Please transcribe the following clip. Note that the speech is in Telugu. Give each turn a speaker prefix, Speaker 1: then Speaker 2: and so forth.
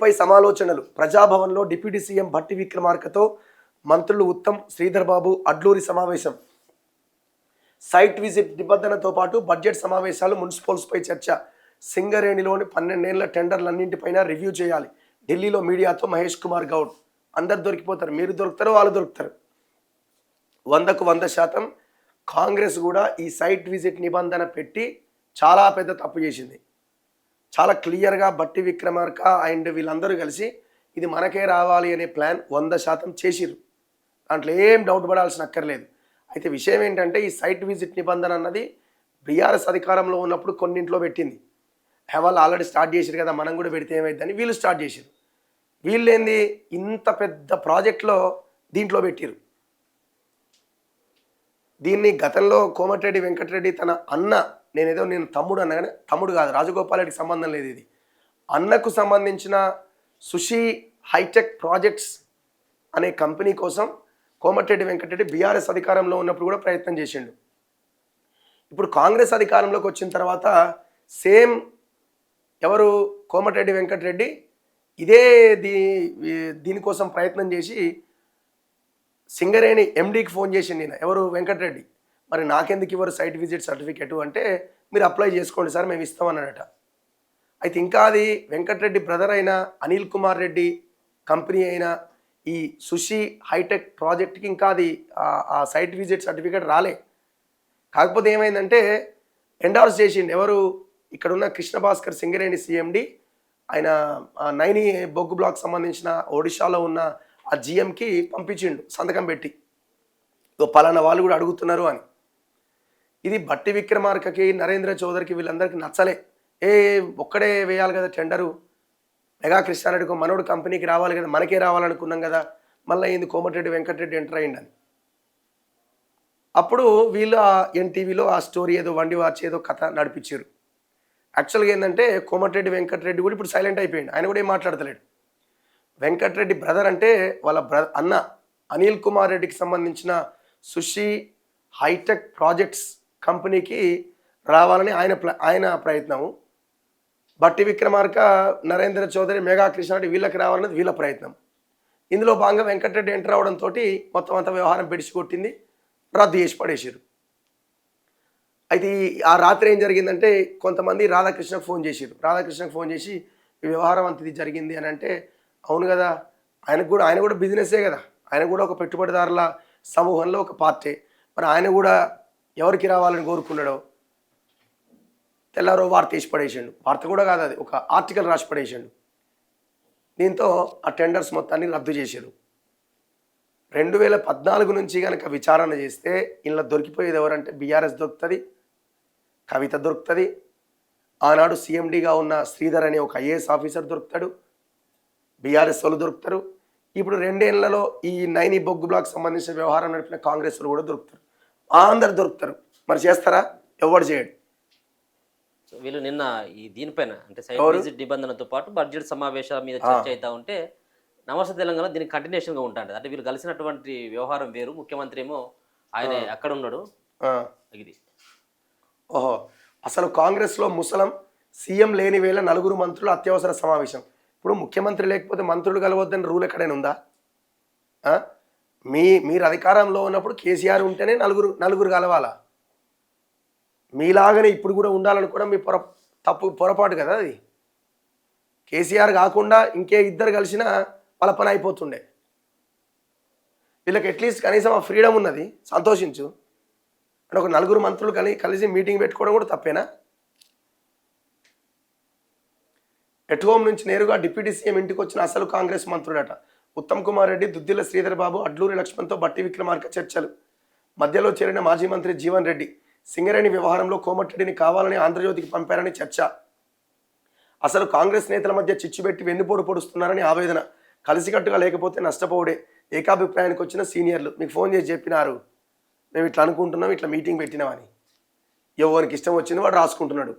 Speaker 1: సైట్పై సమాలోచనలు. ప్రజాభవన్లో డిప్యూటీ సీఎం భట్టి విక్రమార్కతో మంత్రులు ఉత్తమ్, శ్రీధర్ బాబు, అడ్లూరి సమావేశం. సైట్ విజిట్ నిబంధనతో పాటు బడ్జెట్ సమావేశాలు, మున్సిపల్స్పై చర్చ. సింగరేణిలోని 12 ఏళ్ల టెండర్లన్నింటిపైన రివ్యూ చేయాలి. ఢిల్లీలో మీడియాతో మహేష్ కుమార్ గౌడ్. అందరు దొరికిపోతారు, మీరు దొరుకుతారు, వాళ్ళు దొరుకుతారు. 100కు 100% కాంగ్రెస్ కూడా ఈ సైట్ విజిట్ నిబంధన పెట్టి చాలా పెద్ద తప్పు చేసింది. చాలా క్లియర్గా భట్టి విక్రమార్క అండ్ వీళ్ళందరూ కలిసి ఇది మనకే రావాలి అనే ప్లాన్ 100% చేసిరు. దాంట్లో ఏం డౌట్ పడాల్సిన అక్కర్లేదు. అయితే విషయం ఏంటంటే ఈ సైట్ విజిట్ నిబంధన అన్నది బీఆర్ఎస్ అధికారంలో ఉన్నప్పుడు కొన్నింట్లో పెట్టింది. వాళ్ళు ఆల్రెడీ స్టార్ట్ చేసిరు కదా, మనం కూడా పెడితే ఏమైందని వీళ్ళు స్టార్ట్ చేసిరు. వీళ్ళేంది ఇంత పెద్ద ప్రాజెక్ట్లో దీంట్లో పెట్టిరు. దీన్ని గతంలో కోమటిరెడ్డి వెంకటరెడ్డి తన అన్న, నేను తమ్ముడు అన్నా కానీ తమ్ముడు కాదు, రాజగోపాల్ రెడ్డికి సంబంధం లేదు, ఇది అన్నకు సంబంధించిన సుషి హైటెక్ ప్రాజెక్ట్స్ అనే కంపెనీ కోసం కోమటిరెడ్డి వెంకటరెడ్డి బీఆర్ఎస్ అధికారంలో ఉన్నప్పుడు కూడా ప్రయత్నం చేసిండు. ఇప్పుడు కాంగ్రెస్ అధికారంలోకి వచ్చిన తర్వాత సేమ్ ఎవరు కోమటిరెడ్డి వెంకటరెడ్డి ఇదే దీనికోసం ప్రయత్నం చేసి సింగరేణి ఎండీకి ఫోన్ చేసిండు. నేను ఎవరు వెంకటరెడ్డి, మరి నాకెందుకు ఇవ్వరు సైట్ విజిట్ సర్టిఫికేటు అంటే, మీరు అప్లై చేసుకోండి సార్ మేము ఇస్తామన్నాడట. అయితే ఇంకా అది వెంకటరెడ్డి బ్రదర్ అయిన అనిల్ కుమార్ రెడ్డి కంపెనీ అయిన ఈ సుషి హైటెక్ ప్రాజెక్ట్కి ఇంకా అది ఆ సైట్ విజిట్ సర్టిఫికేట్ రాలే. కాకపోతే ఏమైందంటే ఎండార్స్ చేసిండు ఎవరు, ఇక్కడున్న కృష్ణ భాస్కర్ సింగరేణి సిఎండి, ఆయన నైని బొగ్గు బ్లాక్ సంబంధించిన ఒడిశాలో ఉన్న ఆ జిఎంకి పంపించిండు సంతకం పెట్టి, పలానా వాళ్ళు కూడా అడుగుతున్నారు అని. ఇది భట్టి విక్రమార్కకి, నరేంద్ర చౌదరికి, వీళ్ళందరికీ నచ్చలే. ఒక్కడే వేయాలి కదా టెండరు, మెగా కృష్ణారెడ్డికి మనోడు కంపెనీకి రావాలి కదా, మనకే రావాలనుకున్నాం కదా, మళ్ళీ ఏంది కోమటిరెడ్డి వెంకటరెడ్డి ఎంటర్ అయ్యిండని. అప్పుడు వీళ్ళు ఎన్టీవీలో ఆ స్టోరీ ఏదో వండి వార్చి ఏదో కథ నడిపించారు. యాక్చువల్గా ఏంటంటే కోమటిరెడ్డి వెంకటరెడ్డి కూడా ఇప్పుడు సైలెంట్ అయిపోయింది, ఆయన కూడా ఏం మాట్లాడతలేడు. వెంకటరెడ్డి బ్రదర్ అంటే వాళ్ళ అన్న అనిల్ కుమార్ రెడ్డికి సంబంధించిన సుషి హైటెక్ ప్రాజెక్ట్స్ కంపెనీకి రావాలని ఆయన ప్రయత్నము. భట్టి విక్రమార్క, నరేంద్ర చౌదరి, మెగా కృష్ణారెడ్డి వీళ్ళకి రావాలన్నది వీళ్ళ ప్రయత్నం. ఇందులో భాగంగా వెంకటరెడ్డి ఎంటర్ అవడంతో మొత్తం అంతా వ్యవహారం పెడిచికొట్టింది, రద్దు చేసి పడేసారు. అయితే ఆ రాత్రి ఏం జరిగిందంటే కొంతమంది రాధాకృష్ణకు ఫోన్ చేశారు. రాధాకృష్ణకు ఫోన్ చేసి ఈ వ్యవహారం అంత ఇది జరిగింది అని అంటే, అవును కదా, ఆయన కూడా బిజినెస్సే కదా, ఆయన కూడా ఒక పెట్టుబడిదారుల సమూహంలో ఒక పార్టీ, మరి ఆయన కూడా ఎవరికి రావాలని కోరుకున్నాడో తెల్లారో వార్త వేసి పడేసాడు. వార్త కూడా కాదు, అది ఒక ఆర్టికల్ రాసి పడేసాడు. దీంతో ఆ టెండర్స్ మొత్తాన్ని రద్దు చేశారు. 2014 నుంచి కనుక విచారణ చేస్తే ఇలా దొరికిపోయేది ఎవరంటే బీఆర్ఎస్ దొరుకుతుంది, కవిత దొరుకుతుంది, ఆనాడు సీఎండీగా ఉన్న శ్రీధర్ అనే ఒక ఐఏఎస్ ఆఫీసర్ దొరుకుతాడు, బీఆర్ఎస్ వాళ్ళు దొరుకుతారు. ఇప్పుడు 2 ఏళ్లలో ఈ నైని బొగ్గు బ్లాక్ సంబంధించిన వ్యవహారం నడిపిన కాంగ్రెస్ వాళ్ళు కూడా దొరుకుతారు, అందరు దొరుకుతారు. మరి చేస్తారా? ఎవరు చేయడు.
Speaker 2: వీళ్ళు నిన్న ఈ దీనిపైన అంటే సైట్ విజిట్ నిబంధనతో పాటు బడ్జెట్ సమావేశాల మీద చర్చ అవుతా ఉంటే నమస్తే తెలంగాణ దీనికి కంటిన్యూషన్గా ఉంటుంది. అంటే వీళ్ళు కలిసినటువంటి వ్యవహారం వేరు, ముఖ్యమంత్రి ఏమో ఆయన అక్కడ ఉన్నాడు. ఇది
Speaker 1: ఓహో, అసలు కాంగ్రెస్లో ముసలం సీఎం లేని వేళ 4 మంత్రులు అత్యవసర సమావేశం. ఇప్పుడు ముఖ్యమంత్రి లేకపోతే మంత్రులు కలవద్దని రూల్ ఎక్కడైనా ఉందా? మీరు అధికారంలో ఉన్నప్పుడు కేసీఆర్ ఉంటేనే నలుగురు కలవాలా? మీలాగానే ఇప్పుడు కూడా ఉండాలనుకోవడం మీ పొరపాటు కదా. అది కేసీఆర్ కాకుండా ఇంకే ఇద్దరు కలిసినా వాళ్ళ పని అయిపోతుండే. వీళ్ళకి అట్లీస్ట్ కనీసం ఆ ఫ్రీడమ్ ఉన్నది, సంతోషించు. అంటే ఒక 4 మంత్రులు కలిసి మీటింగ్ పెట్టుకోవడం కూడా తప్పేనా? ఎట్ హోమ్ నుంచి నేరుగా డిప్యూటీ సీఎం ఇంటికి వచ్చిన అసలు కాంగ్రెస్ మంత్రుడట ఉత్తమ్ కుమార్ రెడ్డి, దుద్దిల శ్రీధర్ బాబు, అడ్లూరి లక్ష్మణ్తో భట్టి విక్రమార్క చర్చలు. మధ్యలో చేరిన మాజీ మంత్రి జీవన్ రెడ్డి. సింగరేణి వ్యవహారంలో కోమటిరెడ్డిని కావాలని ఆంధ్రజ్యోతికి పంపారని చర్చ. అసలు కాంగ్రెస్ నేతల మధ్య చిచ్చుబెట్టి వెన్నుపోటు పొడుస్తున్నారని ఆవేదన. కలిసికట్టుగా లేకపోతే నష్టపోవడే ఏకాభిప్రాయానికి వచ్చిన సీనియర్లు. మీకు ఫోన్ చేసి చెప్పినారు, మేము ఇట్లా అనుకుంటున్నాం, ఇట్లా మీటింగ్ పెట్టినామని. ఎవరికి ఇష్టం వచ్చింది వాడు రాసుకుంటున్నాడు.